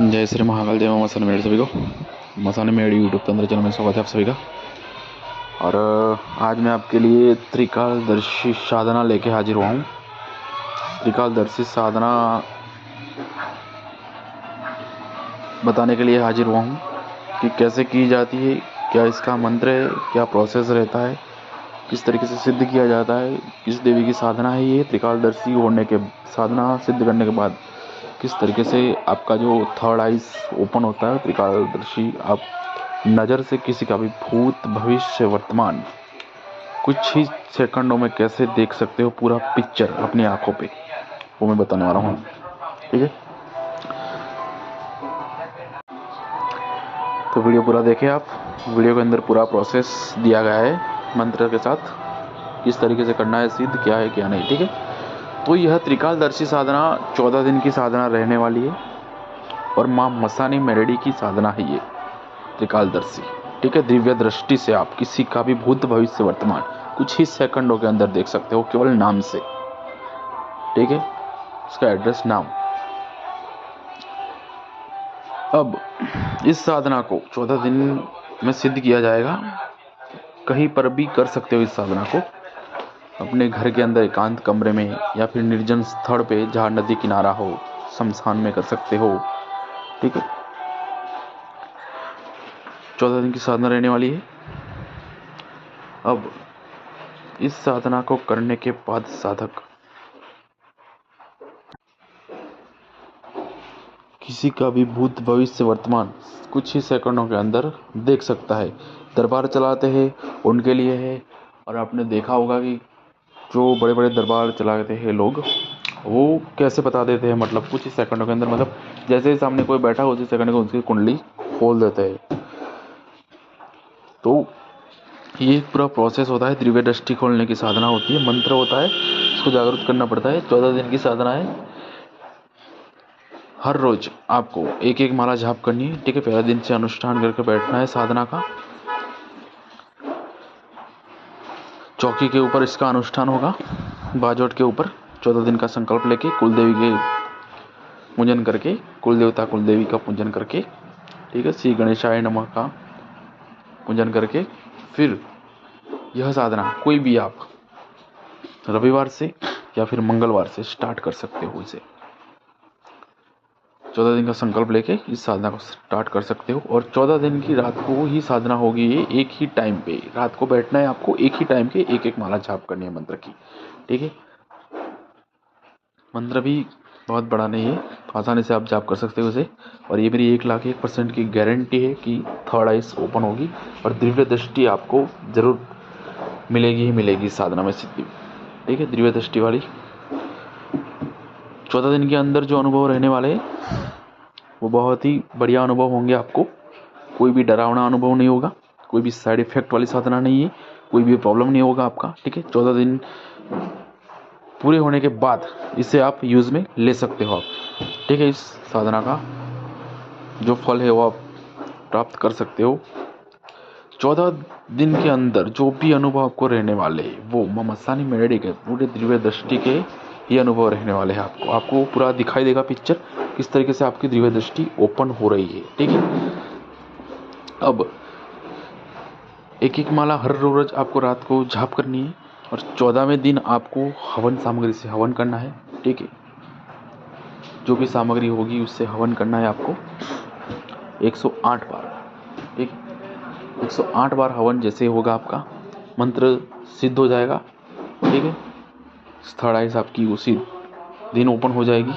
जय श्री महाकाल, जय मां मसाने मेरे सभी को। मसाने मेरे यूट्यूब के अंदर चैनल में स्वागत है आप सभी का। और आज मैं आपके लिए त्रिकालदर्शी साधना लेके हाजिर हुआ हूँ। त्रिकालदर्शी साधना बताने के लिए हाजिर हुआ हूँ कि कैसे की जाती है, क्या इसका मंत्र है, क्या प्रोसेस रहता है, किस तरीके से सिद्ध किया जाता है, किस देवी की साधना है ये। त्रिकालदर्शी होने के साधना सिद्ध करने के बाद किस तरीके से आपका जो थर्ड आइज ओपन होता है। त्रिकालदर्शी आप नज़र से किसी का भी भूत भविष्य वर्तमान कुछ ही सेकंडों में कैसे देख सकते हो, पूरा पिक्चर अपनी आंखों पे, वो मैं बताने वाला हूँ। ठीक है, तो वीडियो पूरा देखें आप। वीडियो के अंदर पूरा प्रोसेस दिया गया है मंत्र के साथ, किस तरीके से करना है सिद्ध, क्या है क्या नहीं। ठीक है, तो यह त्रिकालदर्शी साधना 14 दिन की साधना रहने वाली है और माँ मसानी मेरेडी की साधना है ये त्रिकालदर्शी। ठीक है, दिव्य दृष्टि से आप किसी का भी भूत भविष्य वर्तमान कुछ ही सेकंडों के अंदर देख सकते हो, केवल नाम से। ठीक है, उसका एड्रेस, नाम। अब इस साधना को 14 दिन में सिद्ध किया जाएगा। कहीं पर भी कर सकते हो इस साधना को, अपने घर के अंदर एकांत कमरे में या फिर निर्जन स्थल पे जहाँ नदी किनारा हो, शमशान में कर सकते हो। ठीक है, 14 दिन की साधना रहने वाली है। अब इस साधना को करने के बाद साधक किसी का भी भूत भविष्य वर्तमान कुछ ही सेकंडों के अंदर देख सकता है। दरबार चलाते हैं उनके लिए है, और आपने देखा होगा कि जो बड़े बड़े दरबार चलाते हैं लोग, वो कैसे बता देते हैं, मतलब कुछ ही सेकंडों के अंदर, मतलब जैसे ही सामने कोई बैठा उसी सेकंड को उसकी कुंडली खोल देते हैं। तो ये एक पूरा प्रोसेस होता है, दिव्य दृष्टि खोलने की साधना होती है, मंत्र होता है, इसको जागरूक करना पड़ता है। 14 दिन की साधना है। हर रोज आपको एक एक माला जाप करनी है। ठीक है, पहले दिन से अनुष्ठान करके बैठना है साधना का। चौकी के ऊपर इसका अनुष्ठान होगा, बाजोट के ऊपर। 14 दिन का संकल्प लेके कुलदेवी के पूजन करके, कुल देवता कुल देवी का पूजन करके, ठीक है, श्री गणेशाय नमः का पूजन करके, फिर यह साधना कोई भी आप रविवार से या फिर मंगलवार से स्टार्ट कर सकते हो। इसे 14 दिन का संकल्प लेके इस साधना को स्टार्ट कर सकते हो। और 14 दिन की रात को ही साधना होगी ये, एक ही टाइम पे रात को बैठना है आपको, एक ही टाइम के एक एक माला जाप करनी है मंत्र की। ठीक है, मंत्र भी बहुत बड़ा नहीं है, आसानी से आप जाप कर सकते हो इसे। और ये मेरी 1,01% की गारंटी है कि थर्ड आइज ओपन होगी और दिव्य दृष्टि आपको जरूर मिलेगी ही मिलेगी इस साधना में सिद्धि। ठीक है, दिव्य दृष्टि वाली 14 दिन के अंदर जो अनुभव रहने वाले हैं वो बहुत ही बढ़िया अनुभव होंगे आपको। कोई भी डरावना अनुभव नहीं होगा, कोई भी साइड इफेक्ट वाली साधना नहीं है, कोई भी प्रॉब्लम नहीं होगा आपका। ठीक है, 14 दिन पूरे होने के बाद इसे आप यूज़ में ले सकते हो आप। ठीक है, इस साधना का जो फल है वो आप प्राप्त कर सकते हो। 14 दिन के अंदर जो भी अनुभव आपको रहने वाले वो मां मसानी मेरेडी के पूरे दिव्य दृष्टि के ही अनुभव रहने वाले हैं। आपको पूरा दिखाई देगा पिक्चर, किस तरीके से आपकी दिव्य दृष्टि ओपन हो रही है। ठीक है, अब एक एक माला हर रोज आपको रात को जाप करनी है और 14वें दिन आपको हवन सामग्री से हवन करना है। ठीक है, जो भी सामग्री होगी उससे हवन करना है आपको 108 बार। ठीक, 108 बार हवन जैसे होगा आपका मंत्र सिद्ध हो जाएगा। ठीक है, थर्ड आइज आपकी उसी दिन ओपन हो जाएगी।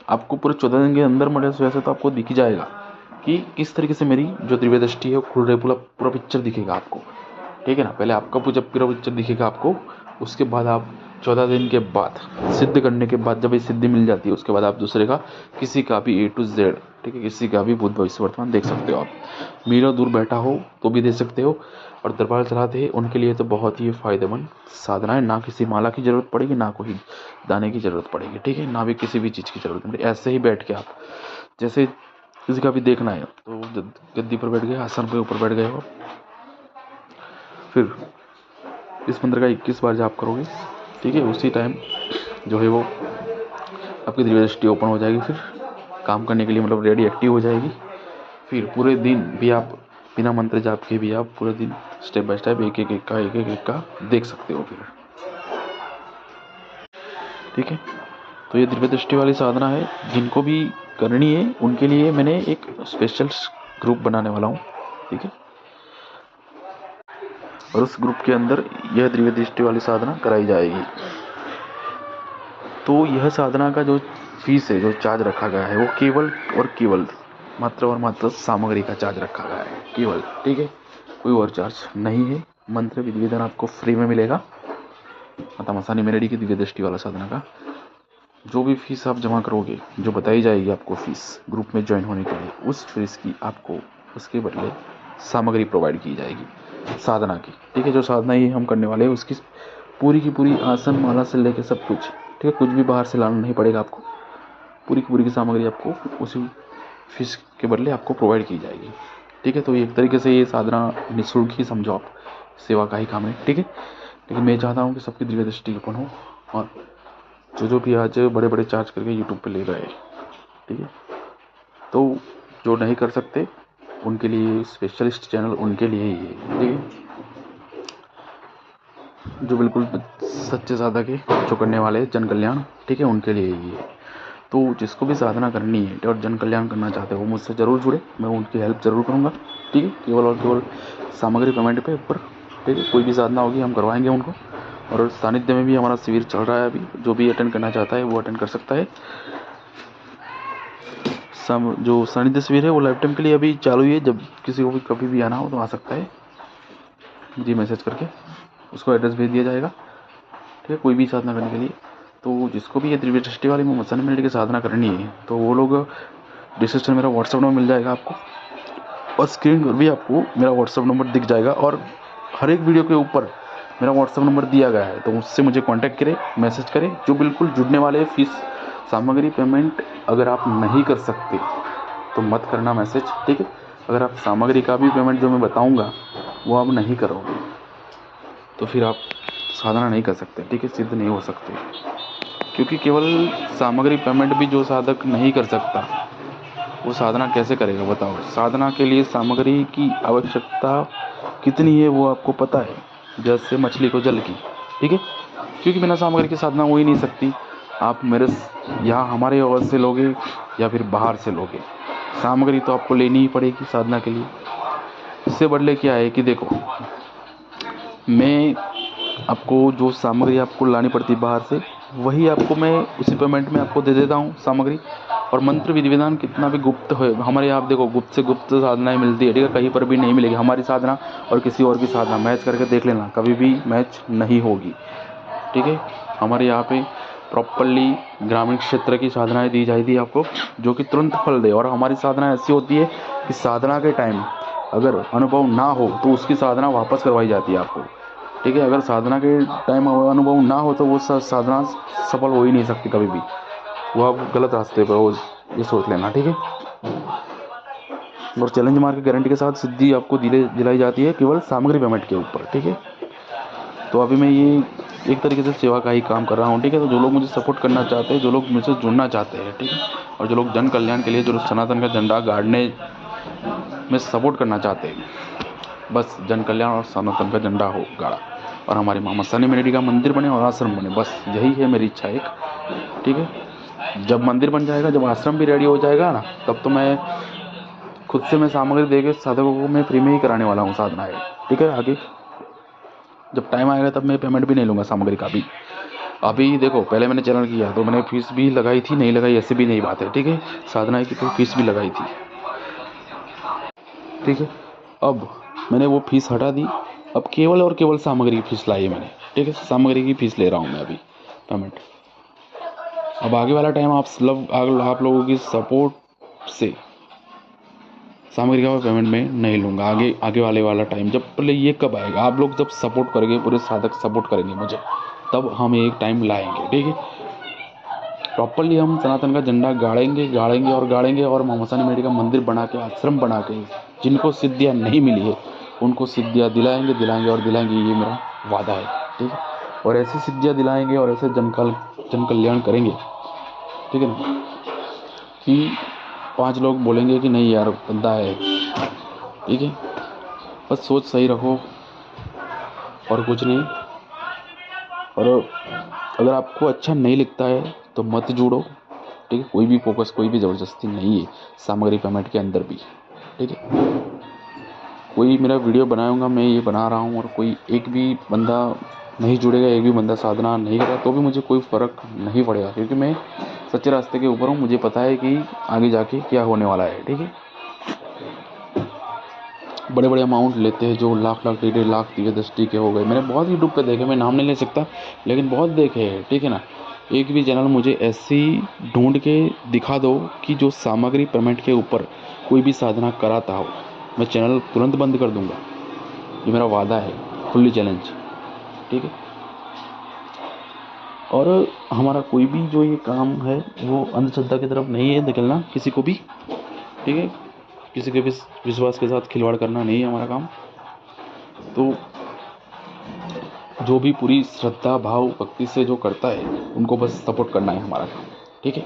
आपको पूरे 14 दिन के अंदर मतलब वैसे तो आपको दिख ही जाएगा कि किस तरीके से मेरी जो दिव्य दृष्टि है वो खुल रही, पूरा पिक्चर दिखेगा आपको। ठीक है ना, पहले आपका पूरा पिक्चर दिखेगा आपको, उसके बाद आप 14 दिन के बाद सिद्ध करने के बाद जब ये सिद्धि मिल जाती है उसके बाद आप दूसरे का किसी का भी A to Z, ठीक है, किसी का भी भूत भविष्य वर्तमान देख सकते हो आप। मीलों दूर बैठा हो तो भी देख सकते हो। और दरबार चलाते हैं उनके लिए तो बहुत ही फायदेमंद साधना है। ना किसी माला की जरूरत पड़ेगी, ना कोई दाने की जरूरत पड़ेगी। ठीक है, ना भी किसी भी चीज़ की जरूरत पड़ेगी। ऐसे ही बैठ के आप जैसे किसी का भी देखना है तो गद्दी पर बैठ गए, आसन पे ऊपर बैठ गए हो, फिर इस मंत्र का 21 बार जाप करोगे। ठीक है, उसी टाइम जो है वो आपकी दिव्य दृष्टि ओपन हो जाएगी। फिर काम करने के लिए मतलब रेडी एक्टिव हो जाएगी। फिर पूरे दिन भी आप बिना मंत्र जाप के भी आप पूरे दिन स्टेप बाय स्टेप एक एक का देख सकते हो फिर, ठीक है। तो ये दिव्य दृष्टि वाली साधना है, जिनको भी करनी है उनके लिए मैंने एक स्पेशल ग्रुप बनाने वाला हूँ, ठीक है। और उस ग्रुप के अंदर यह दिव्य दृष्टि वाली साधना कराई जाएगी। तो यह साधना का जो फीस है, जो चार्ज रखा गया है, वो केवल और केवल मात्र और मात्र सामग्री का चार्ज रखा गया है केवल, ठीक है। कोई और चार्ज नहीं है। मंत्र विधि विधान आपको फ्री में मिलेगा। माता मसानी मेरेडी की दिव्य दृष्टि वाला साधना का जो भी फीस आप जमा करोगे, जो बताई जाएगी आपको फीस ग्रुप में ज्वाइन होने के लिए, उस फीस की आपको उसके बदले सामग्री प्रोवाइड की जाएगी साधना की, ठीक है। जो साधना ये हम करने वाले हैं उसकी पूरी की पूरी आसन माला से लेकर सब कुछ, ठीक है। कुछ भी बाहर से लाना नहीं पड़ेगा आपको। पूरी की पूरी की सामग्री आपको उसी फीस के बदले आपको प्रोवाइड की जाएगी, ठीक है। तो एक तरीके से ये साधना निःशुल्क ही समझो आप, सेवा का ही काम है, ठीक है। लेकिन मैं चाहता हूँ कि सबकी दिव्य दृष्टि ओपन हो, और जो भी आज बड़े बड़े चार्ज करके यूट्यूब पे ले रहे हैं, ठीक है। तो जो नहीं कर सकते उनके लिए स्पेशलिस्ट चैनल उनके लिए ही है, ठीक है। जो बिल्कुल सच्चे साधक है, जो करने वाले जन कल्याण, ठीक है, उनके लिए ही है। तो जिसको भी साधना करनी है और जन कल्याण करना चाहते हो, मुझसे ज़रूर जुड़े, मैं उनकी हेल्प ज़रूर करूँगा, ठीक है। केवल और केवल सामग्री पेमेंट पे ऊपर, ठीक है। कोई भी साधना होगी हम करवाएंगे उनको। और सानिध्य में भी हमारा शिविर चल रहा है अभी, जो भी अटेंड करना चाहता है वो अटेंड कर सकता है। जो सानिध्य शिविर है वो लाइफ टाइम के लिए अभी चालू ही है। जब किसी को भी कभी भी आना हो तो आ सकता है, जी मैसेज करके उसको एड्रेस भेज दिया जाएगा, ठीक है। कोई भी साधना करने के लिए, तो जिसको भी ये दिव्य दृष्टि वाली मसानी मेरेडी की साधना करनी है, तो वो लोग डिस्क्रिप्शन मेरा व्हाट्सअप नंबर मिल जाएगा आपको, और स्क्रीन पर भी आपको मेरा व्हाट्सअप नंबर दिख जाएगा। और हर एक वीडियो के ऊपर मेरा व्हाट्सअप नंबर दिया गया है, तो उससे मुझे कांटेक्ट करें, मैसेज करें। जो बिल्कुल जुड़ने वाले फीस सामग्री पेमेंट अगर आप नहीं कर सकते तो मत करना मैसेज, ठीक है। अगर आप सामग्री का भी पेमेंट जो मैं बताऊंगा वो आप नहीं करोगे तो फिर आप साधना नहीं कर सकते, ठीक है, सिद्ध नहीं हो सकते। क्योंकि केवल सामग्री पेमेंट भी जो साधक नहीं कर सकता वो साधना कैसे करेगा बताओ। साधना के लिए सामग्री की आवश्यकता कितनी है वो आपको पता है, जैसे मछली को जल की, ठीक है। क्योंकि बिना सामग्री की साधना हो ही नहीं सकती। आप मेरे यहाँ हमारे ओर से लोगे या फिर बाहर से लोगे, सामग्री तो आपको लेनी ही पड़ेगी साधना के लिए। इससे बदले क्या है कि देखो, मैं आपको जो सामग्री आपको लानी पड़ती है बाहर से, वही आपको मैं उसी पेमेंट में आपको दे देता हूँ सामग्री। और मंत्र विधि विधान कितना भी गुप्त हो, हमारे यहाँ आप देखो गुप्त से गुप्त साधनाएं मिलती है, ठीक है। कहीं पर भी नहीं मिलेगी हमारी साधना और किसी और की साधना, मैच करके देख लेना, कभी भी मैच नहीं होगी, ठीक है। हमारे यहाँ पे प्रॉपरली ग्रामीण क्षेत्र की साधनाएं दी जाती है आपको, जो कि तुरंत फल दे। और हमारी साधना ऐसी होती है कि साधना के टाइम अगर अनुभव ना हो तो उसकी साधना वापस करवाई जाती है आपको, ठीक है। अगर साधना के टाइम अनुभव ना हो तो वो साधना सफल हो ही नहीं सकती कभी भी, वो आप गलत रास्ते पर हो, ये सोच लेना, ठीक है। और चैलेंज मार के गारंटी के साथ सिद्धि आपको दिलाई जाती है केवल सामग्री पेमेंट के ऊपर, ठीक है। तो अभी मैं ये एक तरीके से सेवा का ही काम कर रहा हूँ, ठीक है। तो जो लोग मुझे सपोर्ट करना चाहते हैं, जो लोग मुझसे जुड़ना चाहते हैं, ठीक है, और जो लोग जन कल्याण के लिए, जो सनातन का झंडा गाड़ने में सपोर्ट करना चाहते हैं, बस जन कल्याण और सनातन का झंडा हो गाड़ा, और हमारी माँ मसानी मेरेडी का मंदिर बने और आश्रम बने, बस यही है मेरी इच्छा एक, ठीक है। जब मंदिर बन जाएगा, जब आश्रम भी रेडी हो जाएगा ना, तब तो मैं खुद से मैं सामग्री देके साधकों को मैं फ्री में ही कराने वाला हूँ साधनाएं, ठीक है। आगे जब टाइम आएगा तब मैं पेमेंट भी नहीं लूँगा सामग्री का भी। अभी देखो, पहले मैंने चैनल किया तो मैंने फीस भी लगाई थी, नहीं लगाई ऐसी भी नहीं बात है, ठीक है। साधना की तो फीस भी लगाई थी, ठीक है। अब मैंने वो फीस हटा दी, अब केवल और केवल सामग्री की फीस लाई है मैंने, ठीक है। सामग्री की फीस ले रहा हूँ मैं अभी पेमेंट। अब आगे वाला टाइम आप लोगों की सपोर्ट से सामग्री का पेमेंट में नहीं लूँगा। आगे वाला टाइम जब, पहले ये कब आएगा, आप लोग जब सपोर्ट करेंगे, पूरे साधक सपोर्ट करेंगे मुझे, तब हम एक टाइम लाएंगे, ठीक है। प्रॉपरली हम सनातन का झंडा गाड़ेंगे और माँ मसानी मेरेडी का मंदिर बना के, आश्रम बना के, जिनको सिद्धियाँ नहीं मिली है उनको सिद्धियाँ दिलाएंगे और दिलाएंगे, ये मेरा वादा है, ठीक है। और ऐसी सिद्धियाँ दिलाएंगे और ऐसे जन कल्याण करेंगे, ठीक है ना, कि 5 लोग बोलेंगे कि नहीं यार बंदा है, ठीक है। बस सोच सही रखो और कुछ नहीं। और अगर आपको अच्छा नहीं लगता है तो मत जुड़ो, ठीक है। कोई भी फोकस, कोई भी ज़बरदस्ती नहीं है सामग्री पेमेंट के अंदर भी, ठीक है। कोई मेरा वीडियो बनाऊंगा, मैं ये बना रहा हूँ, और कोई एक भी बंदा नहीं जुड़ेगा, एक भी बंदा साधना नहीं करेगा तो भी मुझे कोई फ़र्क नहीं पड़ेगा, क्योंकि मैं सच्चे रास्ते के ऊपर हूँ। मुझे पता है कि आगे जाके क्या होने वाला है, ठीक है। बड़े बड़े अमाउंट लेते हैं जो लाख लाख 1.5 लाख 10 के हो गए। मैंने बहुत यूट्यूब पे देखे, मैं नाम नहीं ले सकता लेकिन बहुत देखे हैं, ठीक है ना। एक भी चैनल मुझे ऐसी ढूंढ के दिखा दो कि जो सामग्री पेमेंट के ऊपर कोई भी साधना कराता हो, मैं चैनल तुरंत बंद कर दूंगा। ये मेरा वादा है, खुली चैलेंज, ठीक है। और हमारा कोई भी जो ये काम है वो अंधश्रद्धा की तरफ नहीं है निकलना किसी को भी, ठीक है। किसी के विश्वास के साथ खिलवाड़ करना नहीं है हमारा काम। तो जो भी पूरी श्रद्धा भाव भक्ति से जो करता है उनको बस सपोर्ट करना है हमारा काम, ठीक है।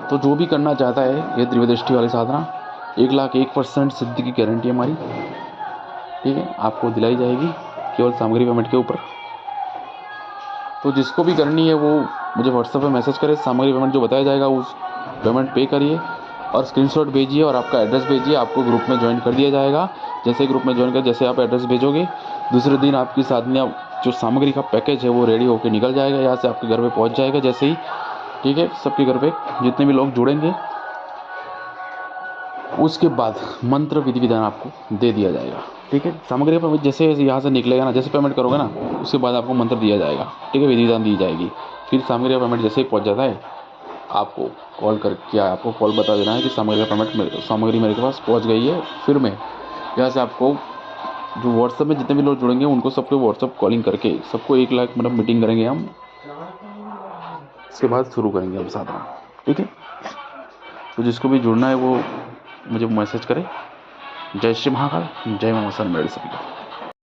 तो जो भी करना चाहता है ये त्रिवेदृष्टि वाली साधना 1,01% सिद्धि की गारंटी हमारी, ठीक है, आपको दिलाई जाएगी केवल सामग्री पेमेंट के ऊपर। तो जिसको भी करनी है वो मुझे व्हाट्सएप पे मैसेज करे, सामग्री पेमेंट जो बताया जाएगा उस पेमेंट पे करिए और स्क्रीनशॉट भेजिए और आपका एड्रेस भेजिए, आपको ग्रुप में ज्वाइन कर दिया जाएगा। जैसे ग्रुप में ज्वाइन कर, जैसे आप एड्रेस भेजोगे दूसरे दिन आपकी साधना जो सामग्री का पैकेज है वो रेडी होकर निकल जाएगा, यहाँ से आपके घर पे पहुँच जाएगा जैसे ही, ठीक है। सबके घर पे जितने भी लोग जुड़ेंगे उसके बाद मंत्र विधि विधान आपको दे दिया जाएगा, ठीक है। सामग्री का जैसे यहाँ से निकलेगा ना, जैसे पेमेंट करोगे ना उसके बाद आपको मंत्र दिया जाएगा, ठीक है, विधि विधान दी जाएगी। फिर सामग्री का पेमेंट जैसे ही पहुँच जाता है आपको कॉल करके आपको कॉल बता देना है कि सामग्री मेरे के पास पहुँच गई है। फिर मैं यहाँ से आपको जो व्हाट्सएप में जितने भी लोग जुड़ेंगे उनको सबको व्हाट्सएप कॉलिंग करके सबको 1 लाख मतलब मीटिंग करेंगे हम, इसके बाद शुरू करेंगे हम साधना, ठीक है। तो जिसको भी जुड़ना है वो मुझे मैसेज करे। जय श्री महाकाल, जय मां सभी का।